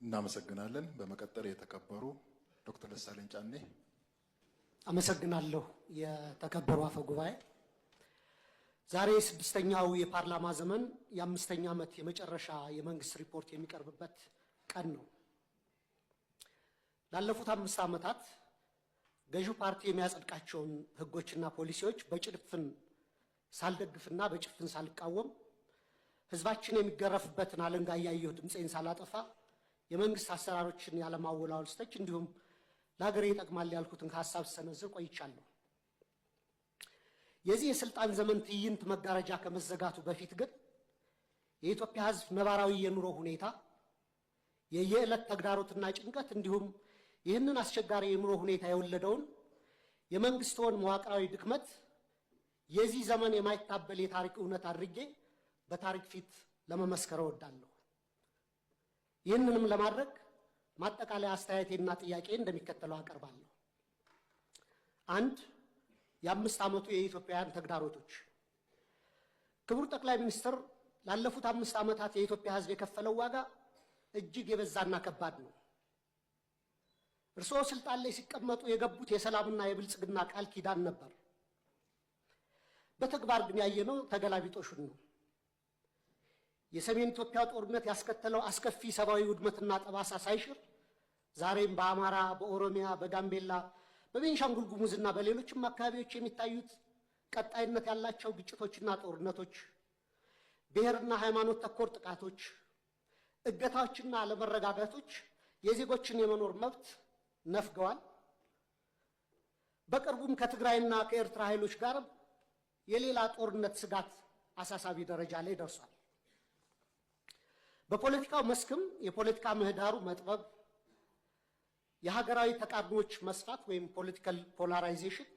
እናመሰግናለን። በመቀጠል የተከበሩ ዶክተር ደሳለኝ ጫኔ። አመሰግናለሁ። የተከበሩ አፈ ጉባኤ፣ ዛሬ ስድስተኛው የፓርላማ ዘመን የ5ኛ ዓመት የመጨረሻ የመንግስት ሪፖርት የሚቀርብበት ቀን ነው። ላለፉት 5 ዓመታት ገዢው ፓርቲ የሚያጸድቃቸውን ህጎችና ፖሊሲዎች በጭፍን ሳልደግፍና በጭፍን ሳልቃወም ህዝባችን የሚገረፍበትን አለንጋ እያየሁ ድምፄን ሳላጠፋ የመንግስት አሰራሮችን ያለማወላወል ስተች እንዲሁም ለሀገሬ ይጠቅማል ያልኩትን ሀሳብ ሰነዝር ቆይቻለሁ። የዚህ የስልጣን ዘመን ትዕይንት መጋረጃ ከመዘጋቱ በፊት ግን የኢትዮጵያ ህዝብ ነባራዊ የኑሮ ሁኔታ፣ የየዕለት ተግዳሮትና ጭንቀት እንዲሁም ይህንን አስቸጋሪ የኑሮ ሁኔታ የወለደውን የመንግስትውን መዋቅራዊ ድክመት የዚህ ዘመን የማይታበል የታሪክ እውነት አድርጌ በታሪክ ፊት ለመመስከር እወዳለሁ። ይህንንም ለማድረግ ማጠቃለያ አስተያየቴና ጥያቄ እንደሚከተለው አቀርባለሁ። 1. የ5 ዓመቱ የኢትዮጵያውያን ተግዳሮቶች። ክቡር ጠቅላይ ሚኒስትር፣ ላለፉት 5 ዓመታት የኢትዮጵያ ህዝብ የከፈለው ዋጋ እጅግ የበዛና ከባድ ነው። እርስዎ ስልጣን ላይ ሲቀመጡ የገቡት የሰላምና የብልጽግና ቃል ኪዳን ነበር። በተግባር ግን ያየነው ተገላቢጦሹን ነው። የሰሜን ኢትዮጵያ ጦርነት ያስከተለው አስከፊ ሰብአዊ ውድመትና ጠባሳ ሳይሽር ዛሬም በአማራ፣ በኦሮሚያ፣ በጋምቤላ፣ በቤንሻንጉል ጉሙዝና በሌሎችም አካባቢዎች የሚታዩት ቀጣይነት ያላቸው ግጭቶችና ጦርነቶች፣ ብሔርና ሃይማኖት ተኮር ጥቃቶች፣ እገታዎችና አለመረጋጋቶች የዜጎችን የመኖር መብት ነፍገዋል። በቅርቡም ከትግራይና ከኤርትራ ኃይሎች ጋር የሌላ ጦርነት ስጋት አሳሳቢ ደረጃ ላይ ደርሷል። በፖለቲካው መስክም የፖለቲካ ምህዳሩ መጥበብ፣ የሀገራዊ ተቃርኖች መስፋት ወይም ፖለቲካል ፖላራይዜሽን፣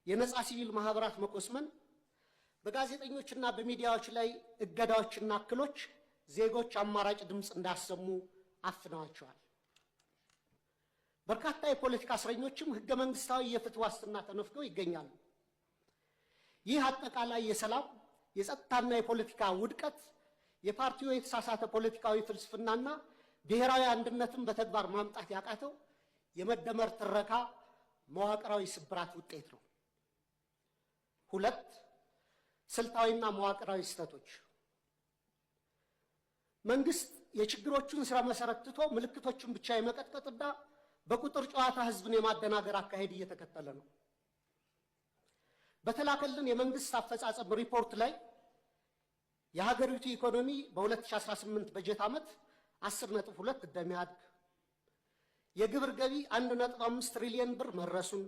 የነጻ ሲቪል ማህበራት መኮስመን፣ በጋዜጠኞችና በሚዲያዎች ላይ እገዳዎችና እክሎች ዜጎች አማራጭ ድምፅ እንዳሰሙ አፍነዋቸዋል። በርካታ የፖለቲካ እስረኞችም ህገ መንግስታዊ የፍትህ ዋስትና ተነፍገው ይገኛሉ። ይህ አጠቃላይ የሰላም የጸጥታና የፖለቲካ ውድቀት የፓርቲው የተሳሳተ ፖለቲካዊ ፍልስፍናና ብሔራዊ አንድነትን በተግባር ማምጣት ያቃተው የመደመር ትረካ መዋቅራዊ ስብራት ውጤት ነው። 2. ስልታዊና መዋቅራዊ ስህተቶች። መንግስት የችግሮቹን ስራ መሰረት ትቶ ምልክቶችን ብቻ የመቀጥቀጥና በቁጥር ጨዋታ ህዝብን የማደናገር አካሄድ እየተከተለ ነው። በተላከልን የመንግስት አፈጻጸም ሪፖርት ላይ የሀገሪቱ ኢኮኖሚ በ2018 በጀት ዓመት 10.2 እንደሚያድግ፣ የግብር ገቢ 1.5 ትሪሊዮን ብር መድረሱን፣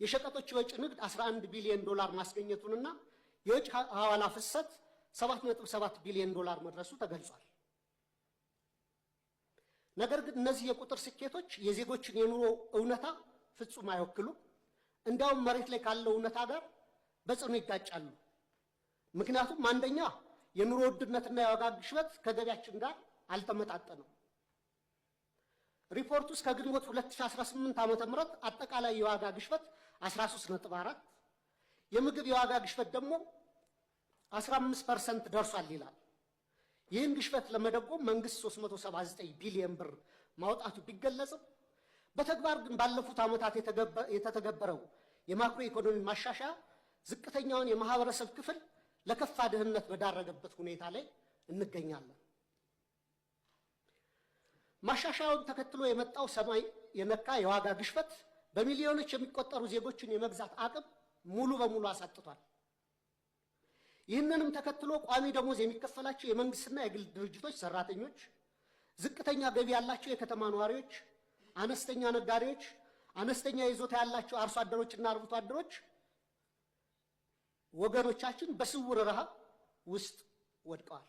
የሸቀጦች የወጭ ንግድ 11 ቢሊዮን ዶላር ማስገኘቱንና የውጭ ሐዋላ ፍሰት 7.7 ቢሊዮን ዶላር መድረሱ ተገልጿል። ነገር ግን እነዚህ የቁጥር ስኬቶች የዜጎችን የኑሮ እውነታ ፍጹም አይወክሉም። እንዲያውም መሬት ላይ ካለው እውነታ ጋር በጽኑ ይጋጫሉ። ምክንያቱም አንደኛ የኑሮ ውድነትና የዋጋ ግሽበት ከገቢያችን ጋር አልተመጣጠነም። ሪፖርቱ እስከ ግንቦት 2018 ዓ.ም አጠቃላይ የዋጋ ግሽበት 13.4፣ የምግብ የዋጋ ግሽበት ደግሞ 15% ደርሷል ይላል። ይህን ግሽበት ለመደጎም መንግስት 379 ቢሊዮን ብር ማውጣቱ ቢገለጽም በተግባር ግን ባለፉት ዓመታት የተተገበረው የማክሮ ኢኮኖሚ ማሻሻያ ዝቅተኛውን የማህበረሰብ ክፍል ለከፋ ድህነት በዳረገበት ሁኔታ ላይ እንገኛለን። ማሻሻያውን ተከትሎ የመጣው ሰማይ የነካ የዋጋ ግሽበት በሚሊዮኖች የሚቆጠሩ ዜጎችን የመግዛት አቅም ሙሉ በሙሉ አሳጥቷል። ይህንንም ተከትሎ ቋሚ ደሞዝ የሚከፈላቸው የመንግስትና የግል ድርጅቶች ሰራተኞች፣ ዝቅተኛ ገቢ ያላቸው የከተማ ነዋሪዎች፣ አነስተኛ ነጋዴዎች፣ አነስተኛ ይዞታ ያላቸው አርሶ አደሮችና አርብቶ አደሮች ወገኖቻችን በስውር ረሃብ ውስጥ ወድቀዋል።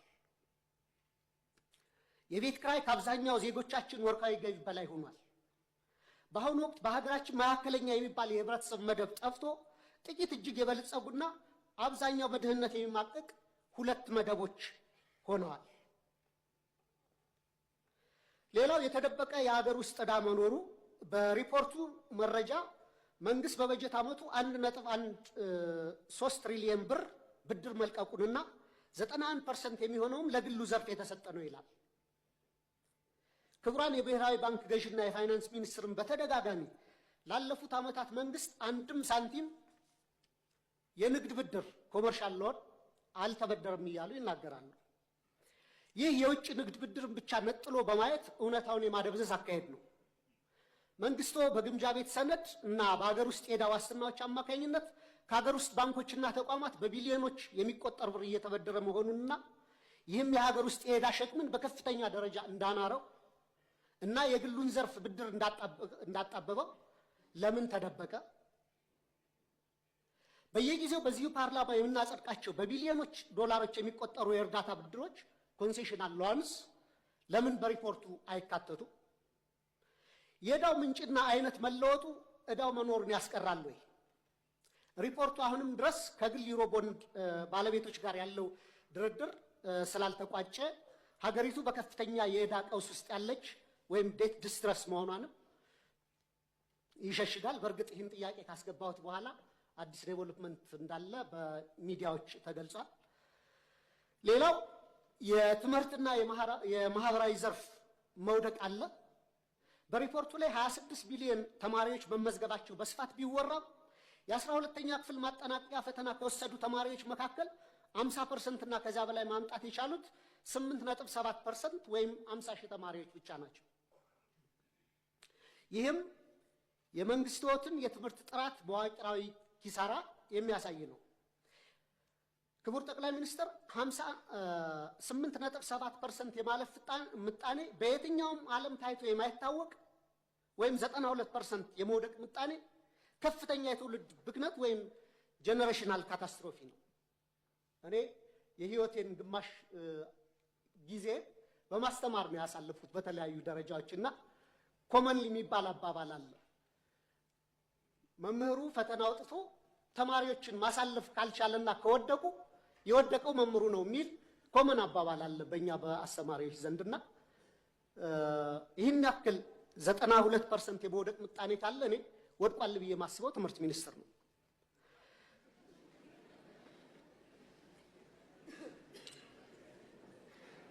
የቤት ኪራይ ከአብዛኛው ዜጎቻችን ወርሃዊ ገቢ በላይ ሆኗል። በአሁኑ ወቅት በሀገራችን መካከለኛ የሚባል የህብረተሰብ መደብ ጠፍቶ ጥቂት እጅግ የበለጸጉና አብዛኛው በድህነት የሚማቀቅ 2 መደቦች ሆነዋል። ሌላው የተደበቀ የሀገር ውስጥ ዕዳ መኖሩ። በሪፖርቱ መረጃ መንግስት በበጀት ዓመቱ 1.13 ትሪሊዮን ብር ብድር መልቀቁንና 91% የሚሆነውም ለግሉ ዘርፍ የተሰጠ ነው ይላል። ክቡራን የብሔራዊ ባንክ ገዥና የፋይናንስ ሚኒስትርን በተደጋጋሚ ላለፉት ዓመታት መንግስት አንድም ሳንቲም የንግድ ብድር ኮመርሻል ሎን አልተበደረም እያሉ ይናገራሉ። ይህ የውጭ ንግድ ብድርን ብቻ ነጥሎ በማየት እውነታውን የማደብዘዝ አካሄድ ነው። መንግስቶ በግምጃ ቤት ሰነድ እና በሀገር ውስጥ የዕዳ ዋስትናዎች አማካኝነት ከሀገር ውስጥ ባንኮችና ተቋማት በቢሊዮኖች የሚቆጠር ብር እየተበደረ መሆኑንና ይህም የሀገር ውስጥ የዕዳ ሸክምን በከፍተኛ ደረጃ እንዳናረው እና የግሉን ዘርፍ ብድር እንዳጣበበው ለምን ተደበቀ? በየጊዜው በዚሁ ፓርላማ የምናጸድቃቸው በቢሊዮኖች ዶላሮች የሚቆጠሩ የእርዳታ ብድሮች ኮንሴሽናል ሎንስ ለምን በሪፖርቱ አይካተቱ? የዕዳው ምንጭና አይነት መለወጡ ዕዳው መኖሩን ያስቀራል ወይ? ሪፖርቱ አሁንም ድረስ ከግል ዩሮ ቦንድ ባለቤቶች ጋር ያለው ድርድር ስላልተቋጨ ሀገሪቱ በከፍተኛ የዕዳ ቀውስ ውስጥ ያለች ወይም ዴት ዲስትረስ መሆኗንም ይሸሽጋል። በእርግጥ ይህን ጥያቄ ካስገባሁት በኋላ አዲስ ዴቨሎፕመንት እንዳለ በሚዲያዎች ተገልጿል። ሌላው የትምህርትና የማህበራዊ ዘርፍ መውደቅ አለ። በሪፖርቱ ላይ 26 ቢሊዮን ተማሪዎች መመዝገባቸው በስፋት ቢወራም የ12ኛ ክፍል ማጠናቀቂያ ፈተና ከወሰዱ ተማሪዎች መካከል 50% እና ከዛ በላይ ማምጣት የቻሉት 8.7% ወይም 50 ሺህ ተማሪዎች ብቻ ናቸው። ይህም የመንግስትን የትምህርት ጥራት መዋቅራዊ ኪሳራ የሚያሳይ ነው። ክቡር ጠቅላይ ሚኒስትር 8.7% የማለፍ ምጣኔ በየትኛውም ዓለም ታይቶ የማይታወቅ ወይም 92% የመውደቅ ምጣኔ ከፍተኛ የትውልድ ብክነት ወይም ጀነሬሽናል ካታስትሮፊ ነው። እኔ የህይወቴን ግማሽ ጊዜ በማስተማር ነው ያሳለፉት በተለያዩ ደረጃዎችና ኮመንሊ የሚባል አባባል አለ። መምህሩ ፈተና አውጥቶ ተማሪዎችን ማሳለፍ ካልቻለና ከወደቁ የወደቀው መምህሩ ነው የሚል ኮመን አባባል አለ በእኛ በአስተማሪዎች ዘንድና ይህን ያክል 92% የመውደቅ ምጣኔ ካለ እኔ ወድቋል ብዬ የማስበው ትምህርት ሚኒስቴር ነው።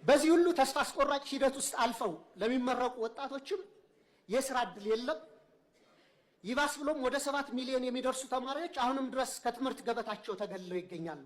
በዚህ ሁሉ ተስፋ አስቆራጭ ሂደት ውስጥ አልፈው ለሚመረቁ ወጣቶችም የስራ ዕድል የለም። ይባስ ብሎም ወደ 7 ሚሊዮን የሚደርሱ ተማሪዎች አሁንም ድረስ ከትምህርት ገበታቸው ተገልለው ይገኛሉ።